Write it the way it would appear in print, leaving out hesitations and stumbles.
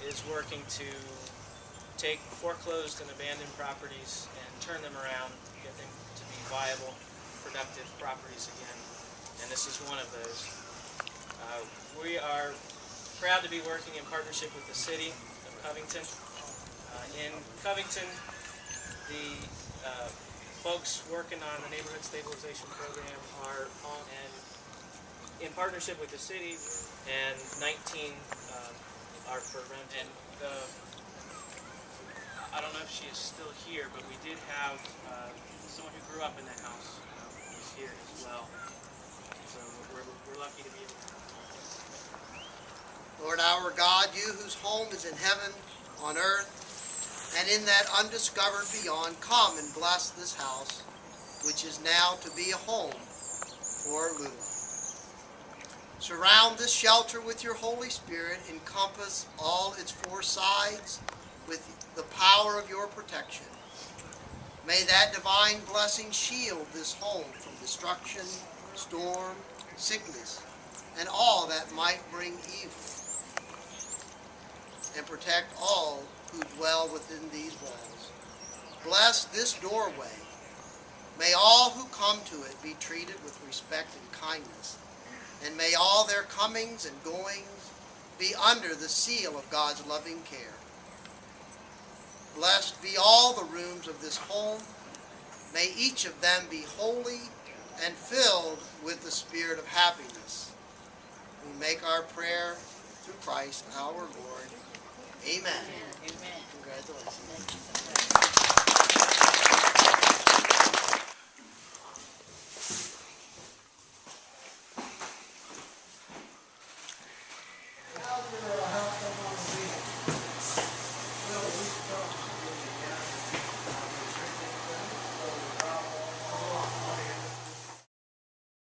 is working to take foreclosed and abandoned properties and turn them around, get them to be viable, productive properties again. And this is one of those. We are proud to be working in partnership with the city of Covington. In Covington, the folks working on the neighborhood stabilization program are on, and in partnership with the city, and 19 are for rent. And I don't know if she is still here, but we did have someone who grew up in the house was here as well. So we're lucky to be able to. Lord our God, you whose home is in heaven, on earth, and in that undiscovered beyond, come and bless this house, which is now to be a home for Lula. Surround this shelter with your Holy Spirit, encompass all its four sides with the power of your protection. May that divine blessing shield this home from destruction, storm, sickness, and all that might bring evil, and protect all who dwell within these walls. Bless this doorway. May all who come to it be treated with respect and kindness, and may all their comings and goings be under the seal of God's loving care. Blessed be all the rooms of this home. May each of them be holy and filled with the spirit of happiness. We make our prayer through Christ our Lord. Amen. Amen. Congratulations. How's your health going on the week? Well,